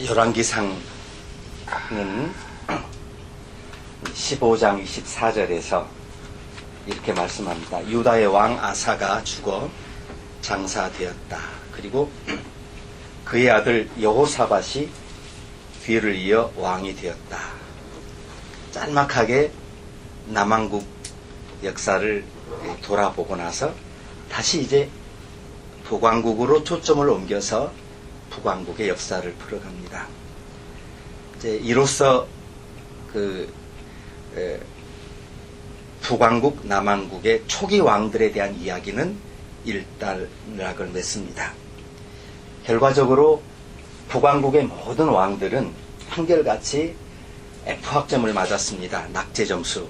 열왕기상은 15장 24절에서 이렇게 말씀합니다. 유다의 왕 아사가 죽어 장사되었다. 그리고 그의 아들 여호사밧이 뒤를 이어 왕이 되었다. 짤막하게 남왕국 역사를 돌아보고 나서 다시 이제 북왕국으로 초점을 옮겨서 북왕국의 역사를 풀어갑니다. 이제 이로써 북왕국, 남왕국의 초기 왕들에 대한 이야기는 일단락을 맺습니다. 결과적으로 북왕국의 모든 왕들은 한결같이 F학점을 맞았습니다. 낙제점수.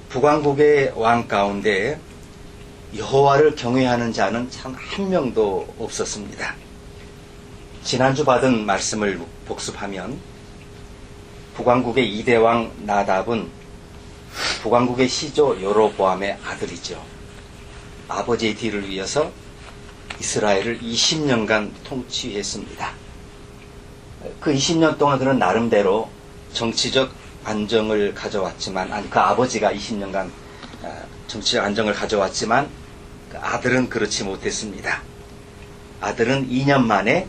북왕국의 왕 가운데 여호와를 경외하는 자는 참 한 명도 없었습니다. 지난주 받은 말씀을 복습하면 북왕국의 2대 왕 나답은 북왕국의 시조 여로보암의 아들이죠. 아버지의 뒤를 이어서 이스라엘을 20년간 통치했습니다. 그 20년 동안 그는 나름대로 정치적 안정을 가져왔지만, 그 아버지가 20년간 정치적 안정을 가져왔지만 그 아들은 그렇지 못했습니다. 아들은 2년 만에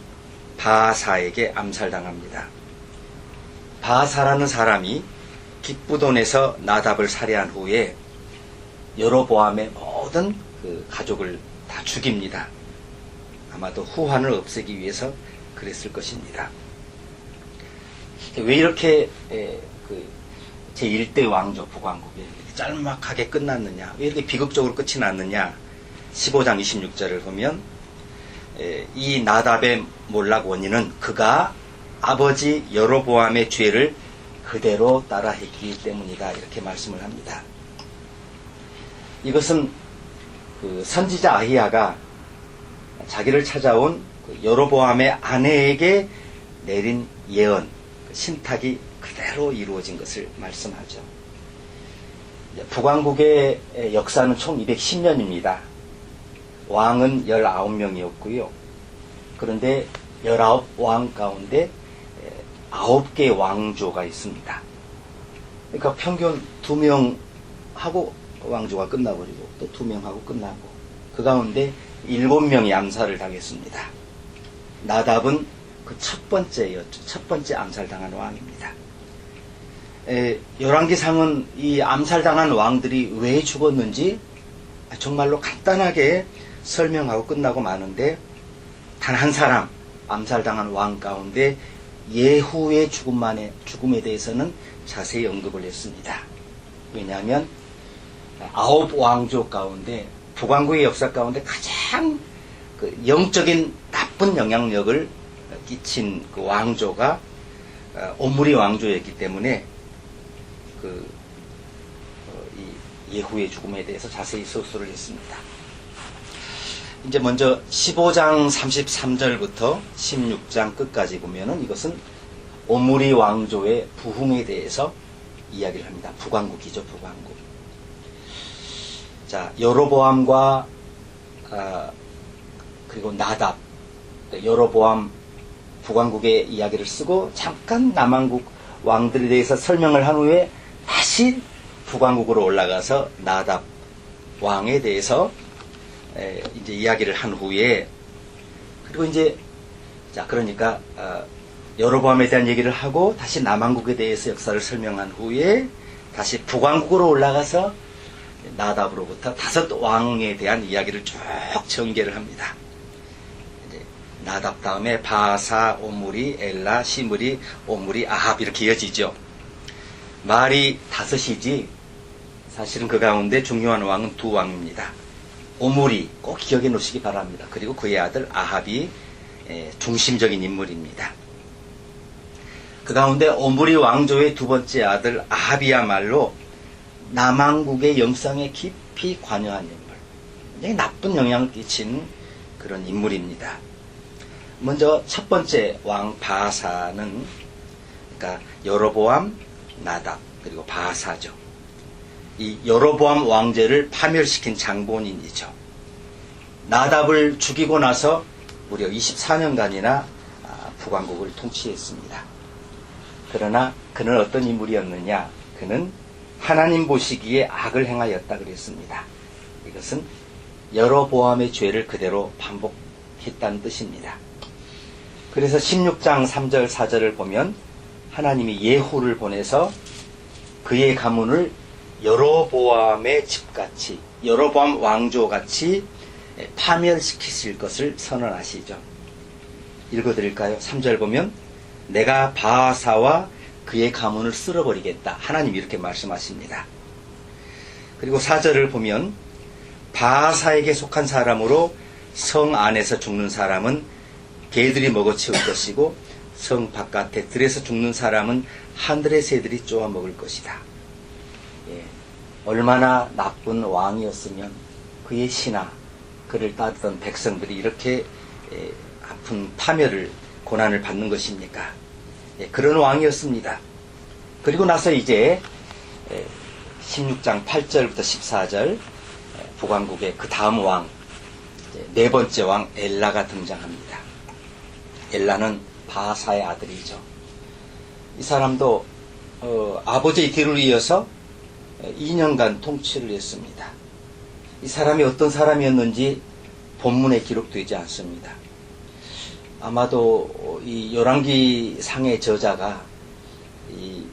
바하사에게 암살당합니다. 바하사라는 사람이 깃부돈에서 나답을 살해한 후에 여로보암의 모든 그 가족을 다 죽입니다. 아마도 후환을 없애기 위해서 그랬을 것입니다. 왜 이렇게 제1대 왕조 북왕국이 짤막하게 끝났느냐, 왜 이렇게 비극적으로 끝이 났느냐. 15장 26절을 보면 이 나답의 몰락 원인은 그가 아버지 여로보암의 죄를 그대로 따라했기 때문이다, 이렇게 말씀을 합니다. 이것은 그 선지자 아히야가 자기를 찾아온 여로보암의 아내에게 내린 예언, 신탁이 그대로 이루어진 것을 말씀하죠. 북왕국의 역사는 총 210년입니다. 왕은 19명이었고요. 그런데 19왕 가운데 9개의 왕조가 있습니다. 그러니까 평균 2명하고 왕조가 끝나버리고 또 2명하고 끝나고, 그 가운데 7명이 암살을 당했습니다. 나답은 그 첫 번째 암살당한 왕입니다. 열왕기상은 이 암살당한 왕들이 왜 죽었는지 정말로 간단하게 설명하고 끝나고 마는데, 단 한 사람, 암살당한 왕 가운데 예후의 죽음에 대해서는 자세히 언급을 했습니다. 왜냐하면 9왕조 가운데 북왕국의 역사 가운데 가장 영적인 나쁜 영향력을 끼친 그 왕조가 오므리 왕조였기 때문에 이 예후의 죽음에 대해서 자세히 서술을 했습니다. 이제 먼저 15장 33절부터 16장 끝까지 보면은 이것은 오므리 왕조의 부흥에 대해서 이야기를 합니다. 북왕국이죠, 북왕국. 자, 여로보암과 그리고 나답, 여로보암 북왕국의 이야기를 쓰고 잠깐 남왕국 왕들에 대해서 설명을 한 후에 다시 북왕국으로 올라가서 나답 왕에 대해서 이제 이야기를 한 후에, 그리고 이제 그러니까 여로보암에 대한 얘기를 하고 다시 남왕국에 대해서 역사를 설명한 후에 다시 북왕국으로 올라가서 나답으로부터 5왕에 대한 이야기를 쭉 전개를 합니다. 이제 나답 다음에 바사, 오므리, 엘라, 시므리, 오므리, 아합 이렇게 이어지죠. 말이 5이지 사실은 그 가운데 중요한 왕은 2왕입니다. 오므리 꼭 기억해 놓으시기 바랍니다. 그리고 그의 아들 아합이 중심적인 인물입니다. 그 가운데 오므리 왕조의 2번째 아들 아합이야말로 남왕국의 영상에 깊이 관여한 인물, 굉장히 나쁜 영향을 끼친 그런 인물입니다. 먼저 첫 번째 왕 바하사는, 그러니까 여로보암, 나답, 그리고 바하사죠. 이 여로보암 왕제를 파멸시킨 장본인이죠. 나답을 죽이고 나서 무려 24년간이나 북왕국을 통치했습니다. 그러나 그는 어떤 인물이었느냐? 그는 하나님 보시기에 악을 행하였다 그랬습니다. 이것은 여로보암의 죄를 그대로 반복했다는 뜻입니다. 그래서 16장 3절 4절을 보면 하나님이 예후를 보내서 그의 가문을 여로보암의 집같이, 여로보암 왕조같이 파멸시키실 것을 선언하시죠. 읽어드릴까요? 3절 보면 내가 바하사와 그의 가문을 쓸어버리겠다. 하나님이 이렇게 말씀하십니다. 그리고 4절을 보면 바하사에게 속한 사람으로 성 안에서 죽는 사람은 개들이 먹어치울 것이고 성 바깥에 들에서 죽는 사람은 하늘의 새들이 쪼아 먹을 것이다. 예, 얼마나 나쁜 왕이었으면 그의 신하, 그를 따르던 백성들이 이렇게 아픈 파멸을, 고난을 받는 것입니까? 예, 그런 왕이었습니다. 그리고 나서 이제 16장 8절부터 14절 북왕국의 그 다음 왕, 네 번째 왕 엘라가 등장합니다. 엘라는 바하사의 아들이죠. 이 사람도 아버지의 뒤를 이어서 2년간 통치를 했습니다. 이 사람이 어떤 사람이었는지 본문에 기록되지 않습니다. 아마도 이 열왕기 상의 저자가 이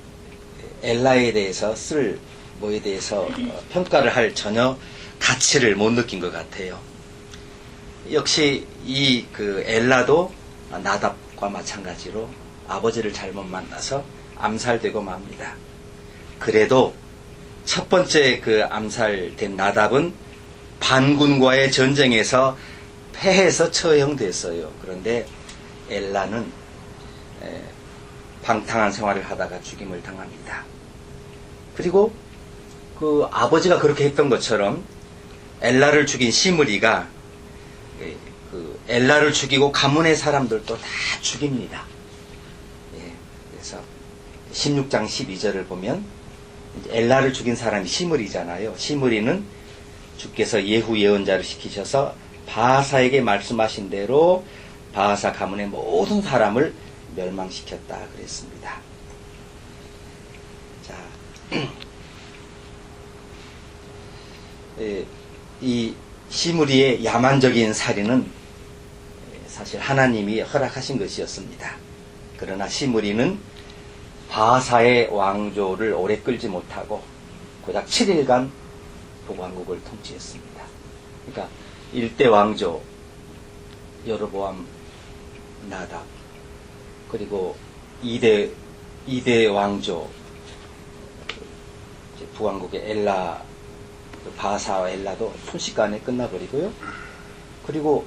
엘라에 대해서 쓸 뭐에 대해서 평가를 할 전혀 가치를 못 느낀 것 같아요. 역시 이 그 엘라도 나답과 마찬가지로 아버지를 잘못 만나서 암살되고 맙니다. 그래도 첫 번째 그 암살된 나답은 반군과의 전쟁에서 패해서 처형됐어요. 그런데 엘라는 방탕한 생활을 하다가 죽임을 당합니다. 그리고 그 아버지가 그렇게 했던 것처럼 엘라를 죽인 시므리가 그 엘라를 죽이고 가문의 사람들도 다 죽입니다. 예, 그래서 16장 12절을 보면 엘라를 죽인 사람이 시므리잖아요. 시므리는 주께서 예후 예언자를 시키셔서 바하사에게 말씀하신 대로 바하사 가문의 모든 사람을 멸망시켰다 그랬습니다. 자, 이 시므리의 야만적인 살인은 사실 하나님이 허락하신 것이었습니다. 그러나 시므리는 바하사의 왕조를 오래 끌지 못하고 고작 7일간 북왕국을 통치했습니다. 그러니까 1대 왕조 여로보암 나답, 그리고 2대 왕조 북왕국의 엘라, 바하사와 엘라도 순식간에 끝나버리고요. 그리고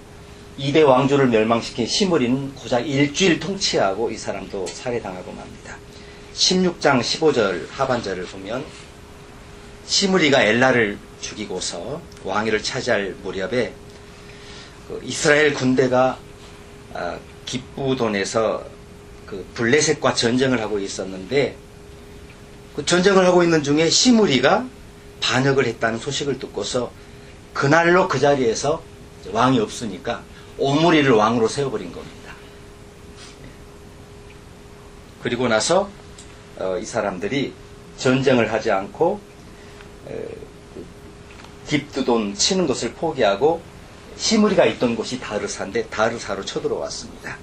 2대 왕조를 멸망시킨 시므리는 고작 일주일 통치하고 이 사람도 살해당하고 맙니다. 16장 15절 하반절을 보면 시므리가 엘라를 죽이고서 왕위를 차지할 무렵에 그 이스라엘 군대가 기브돈에서 그 블레셋과 전쟁을 하고 있었는데 그 전쟁을 하고 있는 중에 시므리가 반역을 했다는 소식을 듣고서 그날로 그 자리에서 왕이 없으니까 옴므리를 왕으로 세워버린 겁니다. 그리고 나서 이 사람들이 전쟁을 하지 않고 깁드돈 치는 것을 포기하고 시므리가 있던 곳이 다르사인데 다르사로 쳐들어왔습니다.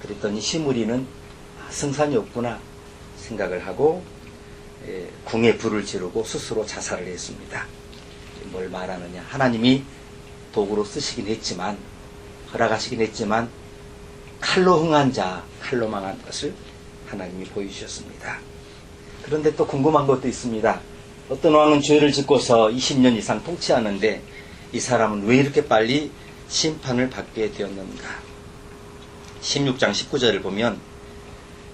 그랬더니 시므리는 승산이 없구나 생각을 하고 궁에 불을 지르고 스스로 자살을 했습니다. 뭘 말하느냐, 하나님이 도구로 쓰시긴 했지만, 허락하시긴 했지만 칼로 흥한 자, 칼로 망한 것을 하나님이 보여주셨습니다. 그런데 또 궁금한 것도 있습니다. 어떤 왕은 죄를 짓고서 20년 이상 통치하는데 이 사람은 왜 이렇게 빨리 심판을 받게 되었는가? 16장 19절을 보면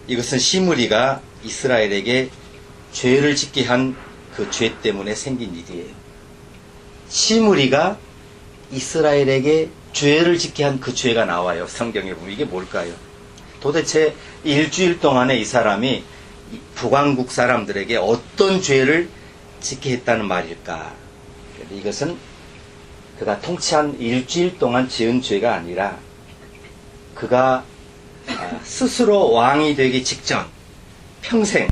이것은 시므리가 이스라엘에게 죄를 짓게 한 그 죄 때문에 생긴 일이에요. 시므리가 이스라엘에게 죄를 짓게 한 그 죄가 나와요. 성경에 보면 이게 뭘까요? 도대체 일주일 동안에 이 사람이 북왕국 사람들에게 어떤 죄를 짓게 했다는 말일까? 이것은 그가 통치한 일주일 동안 지은 죄가 아니라 그가 스스로 왕이 되기 직전 평생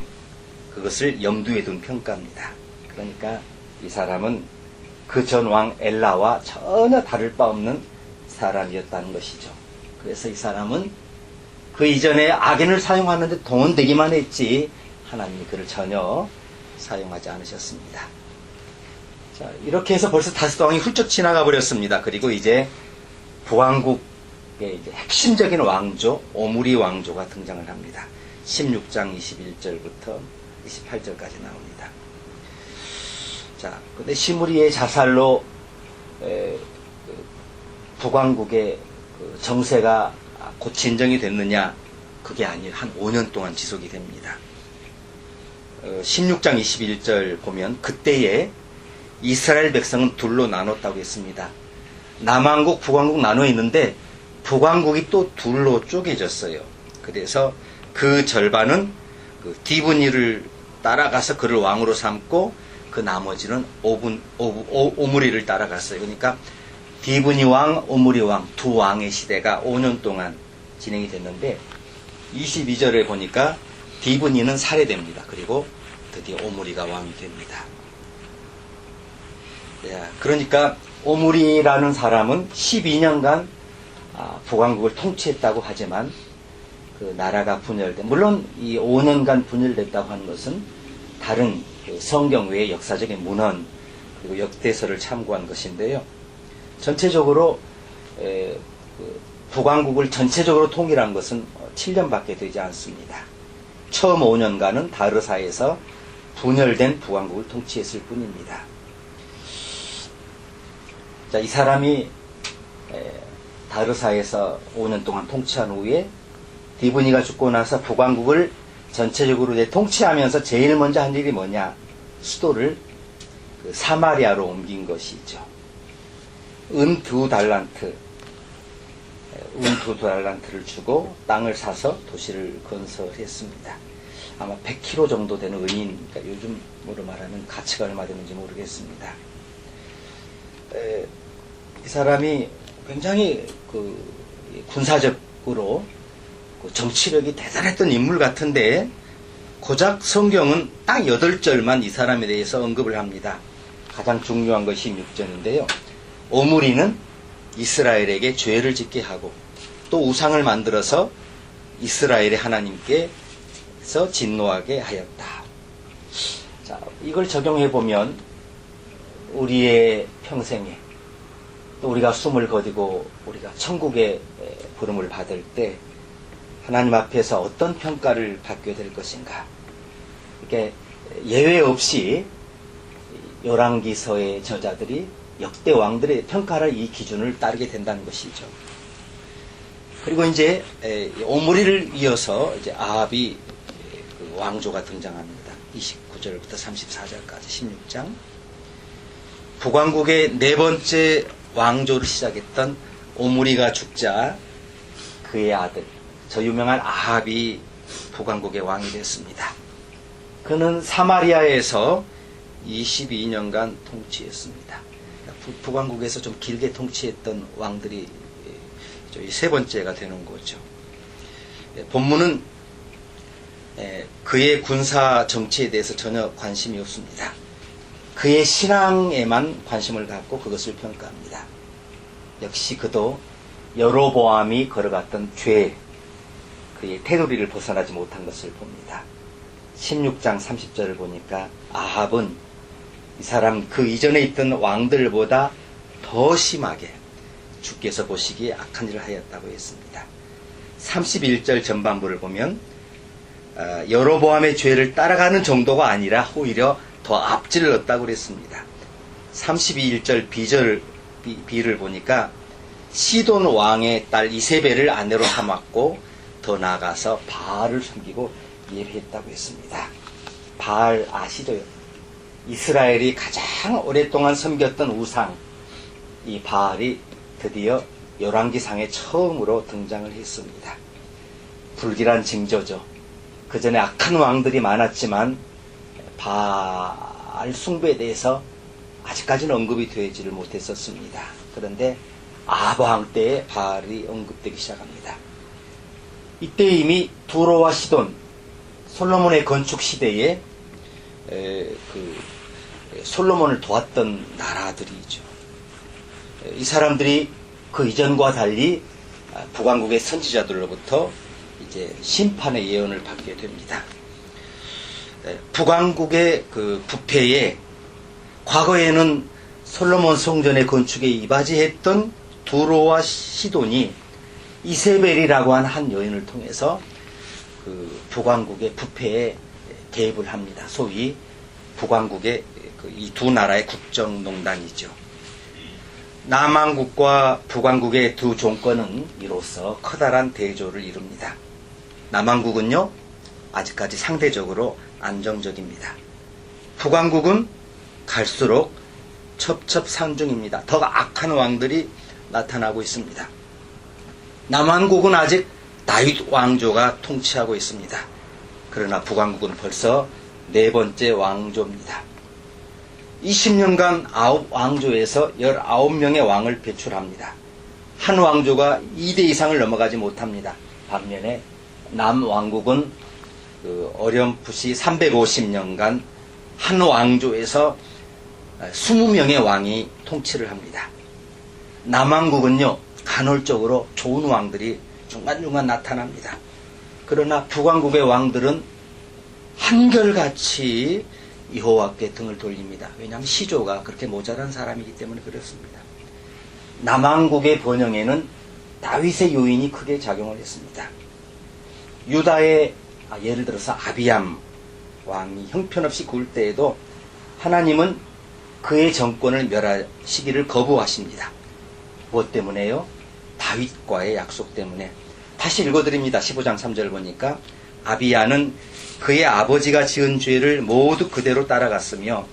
그것을 염두에 둔 평가입니다. 그러니까 이 사람은 그 전 왕 엘라와 전혀 다를 바 없는 사람이었다는 것이죠. 그래서 이 사람은 그 이전에 악인을 사용하는데 동원되기만 했지 하나님이 그를 전혀 사용하지 않으셨습니다. 자, 이렇게 해서 벌써 다섯 왕이 훌쩍 지나가 버렸습니다. 그리고 이제 북왕국의 이제 핵심적인 왕조 오므리 왕조가 등장을 합니다. 16장 21절부터 28절까지 나옵니다. 자, 근데 시므리의 자살로 북왕국의 정세가 곧 진정이 됐느냐? 그게 아니에요. 한 5년 동안 지속이 됩니다. 16장 21절 보면 그때에 이스라엘 백성은 둘로 나눴다고 했습니다. 남왕국, 북왕국 나눠 있는데 북왕국이 또 둘로 쪼개졌어요. 그래서 그 절반은 그 디브니를 따라가서 그를 왕으로 삼고 그 나머지는 오므리를 따라갔어요. 그러니까 디브니 왕, 오므리 왕 두 왕의 시대가 5년 동안 진행이 됐는데 22절에 보니까 디브니는 살해됩니다. 그리고 드디어 오므리가 왕이 됩니다. 그러니까 오므리라는 사람은 12년간 북왕국을 통치했다고 하지만 그 나라가 분열된, 물론 이 5년간 분열됐다고 하는 것은 다른 그 성경 외의 역사적인 문헌 그리고 역대서를 참고한 것인데요. 전체적으로 그 북왕국을 전체적으로 통일한 것은 7년밖에 되지 않습니다. 처음 5년간은 다르사에서 분열된 북왕국을 통치했을 뿐입니다. 자, 이 사람이 다르사에서 5년 동안 통치한 후에 디브니가 죽고 나서 북왕국을 전체적으로 통치하면서 제일 먼저 한 일이 뭐냐? 수도를 그 사마리아로 옮긴 것이죠. 은 2달란트를 주고 땅을 사서 도시를 건설했습니다. 아마 100kg 정도 되는 은인, 그러니까 요즘으로 말하면 가치가 얼마 되는지 모르겠습니다. 이 사람이 굉장히 그 군사적으로 정치력이 대단했던 인물 같은데 고작 성경은 딱 8절만 이 사람에 대해서 언급을 합니다. 가장 중요한 것이 16절인데요. 오므리는 이스라엘에게 죄를 짓게 하고 또 우상을 만들어서 이스라엘의 하나님께서 진노하게 하였다. 자, 이걸 적용해 보면 우리의 평생에 또 우리가 숨을 거두고 우리가 천국의 부름을 받을 때 하나님 앞에서 어떤 평가를 받게 될 것인가. 이렇게 예외 없이 열왕기서의 저자들이 역대 왕들의 평가를 이 기준을 따르게 된다는 것이죠. 그리고 이제 오므리를 이어서 이제 아합이 그 왕조가 등장합니다. 29절부터 34절까지 16장. 북왕국의 네 번째 왕조를 시작했던 오므리가 죽자 그의 아들, 저 유명한 아합이 북왕국의 왕이 됐습니다. 그는 사마리아에서 22년간 통치했습니다. 북왕국에서 좀 길게 통치했던 왕들이 세 번째가 되는 거죠. 본문은 그의 군사 정치에 대해서 전혀 관심이 없습니다. 그의 신앙에만 관심을 갖고 그것을 평가합니다. 역시 그도 여로보암이 걸어갔던 죄, 그의 테두리를 벗어나지 못한 것을 봅니다. 16장 30절을 보니까 아합은 이 사람 그 이전에 있던 왕들보다 더 심하게 주께서 보시기에 악한 일을 하였다고 했습니다. 31절 전반부를 보면 여로보암의 죄를 따라가는 정도가 아니라 오히려 더 앞질렀다고 그랬습니다. 32절 B를 보니까 시돈 왕의 딸 이세벨을 아내로 삼았고 더 나아가서 바알을 섬기고 예배했다고 했습니다. 바알 아시죠? 이스라엘이 가장 오랫동안 섬겼던 우상, 이 바알이 드디어 열왕기상에 처음으로 등장을 했습니다. 불길한 징조죠. 그 전에 악한 왕들이 많았지만 바알 숭배에 대해서 아직까지는 언급이 되지를 못했었습니다. 그런데 아합 왕 때에 바알이 언급되기 시작합니다. 이때 이미 두로와 시돈, 솔로몬의 건축 시대에 솔로몬을 도왔던 나라들이죠. 이 사람들이 그 이전과 달리 북왕국의 선지자들로부터 이제 심판의 예언을 받게 됩니다. 북왕국의 그 부패에 과거에는 솔로몬 성전의 건축에 이바지했던 두로와 시돈이 이세벨이라고 하는 한 여인을 통해서 그 북왕국의 부패에 개입을 합니다. 소위 북왕국의 이 두 나라의 국정농단이죠. 남왕국과 북왕국의 두 종권은 이로써 커다란 대조를 이룹니다. 남왕국은요, 아직까지 상대적으로 안정적입니다. 북왕국은 갈수록 첩첩산중입니다. 더 악한 왕들이 나타나고 있습니다. 남왕국은 아직 다윗 왕조가 통치하고 있습니다. 그러나 북왕국은 벌써 네 번째 왕조입니다. 20년간 9왕조에서 19명의 왕을 배출합니다. 한 왕조가 2대 이상을 넘어가지 못합니다. 반면에 남왕국은 어렴풋이 350년간 한 왕조에서 20명의 왕이 통치를 합니다. 남왕국은요, 간헐적으로 좋은 왕들이 중간중간 나타납니다. 그러나 북왕국의 왕들은 한결같이 여호와께 등을 돌립니다. 왜냐하면 시조가 그렇게 모자란 사람이기 때문에 그렇습니다. 남왕국의 번영에는 다윗의 요인이 크게 작용을 했습니다. 유다의 예를 들어서 아비암 왕이 형편없이 굴 때에도 하나님은 그의 정권을 멸하시기를 거부하십니다. 무엇 때문에요? 다윗과의 약속 때문에. 다시 읽어드립니다. 15장 3절 보니까 아비야는 그의 아버지가 지은 죄를 모두 그대로 따라갔으며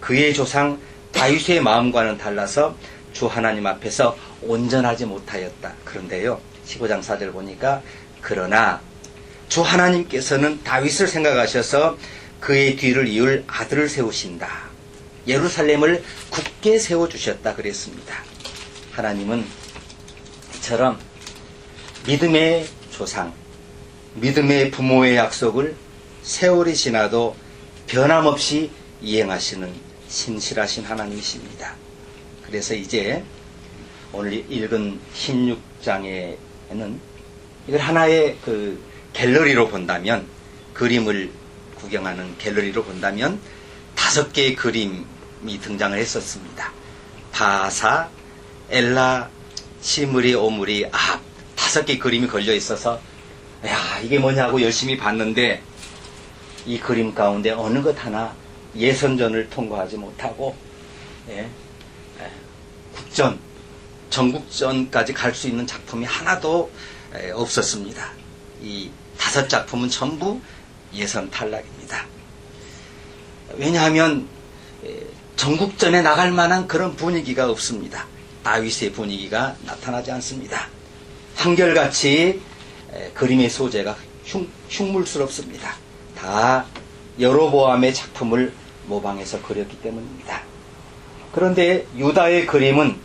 그의 조상 다윗의 마음과는 달라서 주 하나님 앞에서 온전하지 못하였다. 그런데요, 15장 4절 보니까 그러나 주 하나님께서는 다윗을 생각하셔서 그의 뒤를 이을 아들을 세우신다. 예루살렘을 굳게 세워주셨다 그랬습니다. 하나님은 이처럼 믿음의 조상, 믿음의 부모의 약속을 세월이 지나도 변함없이 이행하시는 신실하신 하나님이십니다. 그래서 이제 오늘 읽은 16장에는 이걸 하나의 그 갤러리로 본다면, 그림을 구경하는 갤러리로 본다면 5개의 그림이 등장을 했었습니다. 바사, 엘라, 시므리, 오므리, 아합, 5개의 그림이 걸려 있어서 야, 이게 뭐냐고 열심히 봤는데 이 그림 가운데 어느 것 하나 예선전을 통과하지 못하고 국전, 전국전까지 갈 수 있는 작품이 하나도 없었습니다. 이 5작품은 전부 예선 탈락입니다. 왜냐하면 전국전에 나갈 만한 그런 분위기가 없습니다. 다윗의 분위기가 나타나지 않습니다. 한결같이 그림의 소재가 흉물스럽습니다. 다 여로보암의 작품을 모방해서 그렸기 때문입니다. 그런데 유다의 그림은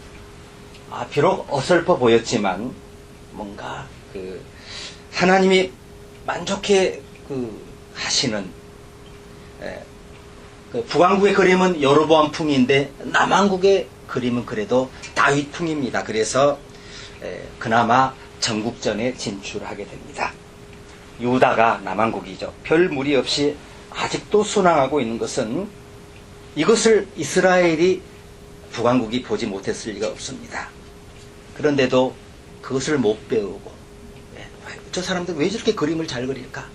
비록 어설퍼 보였지만 뭔가 하나님이 만족해 하시는 북왕국의 그림은 여로보암 풍인데 남왕국의 그림은 그래도 다윗 풍입니다. 그래서 그나마 전국전에 진출하게 됩니다. 유다가 남왕국이죠. 별 무리 없이 아직도 순항하고 있는 것은 이것을 이스라엘이 북왕국이 보지 못했을 리가 없습니다. 그런데도 그것을 못 배우고 저 사람들 왜 저렇게 그림을 잘 그릴까?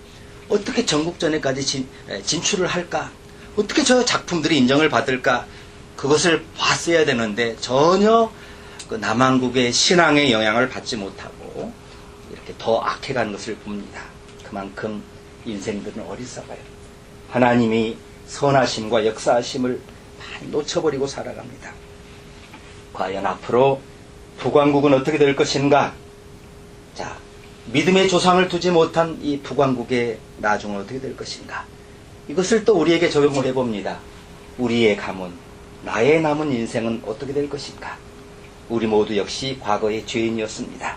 어떻게 전국전에까지 진출을 할까? 어떻게 저 작품들이 인정을 받을까? 그것을 봤어야 되는데 전혀 그 남왕국의 신앙의 영향을 받지 못하고 이렇게 더 악해가는 것을 봅니다. 그만큼 인생들은 어리석어요. 하나님이 선하심과 역사하심을 많이 놓쳐버리고 살아갑니다. 과연 앞으로 북왕국은 어떻게 될 것인가? 자, 믿음의 조상을 두지 못한 이 북왕국의 나중은 어떻게 될 것인가? 이것을 또 우리에게 적용을 해봅니다. 우리의 가문, 나의 남은 인생은 어떻게 될 것인가? 우리 모두 역시 과거의 죄인이었습니다.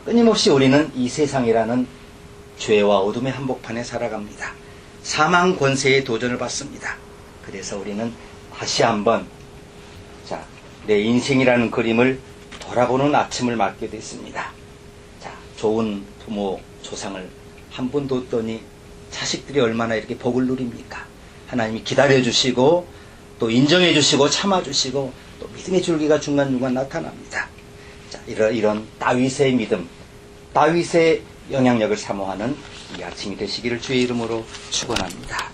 끊임없이 우리는 이 세상이라는 죄와 어둠의 한복판에 살아갑니다. 사망 권세의 도전을 받습니다. 그래서 우리는 다시 한번 내 인생이라는 그림을 돌아보는 아침을 맞게 됐습니다. 좋은 부모 조상을 한 분 뒀더니 자식들이 얼마나 이렇게 복을 누립니까? 하나님이 기다려주시고 또 인정해주시고 참아주시고 또 믿음의 줄기가 중간중간 나타납니다. 이런 다윗의 믿음, 다윗의 영향력을 사모하는 이 아침이 되시기를 주의 이름으로 축원합니다.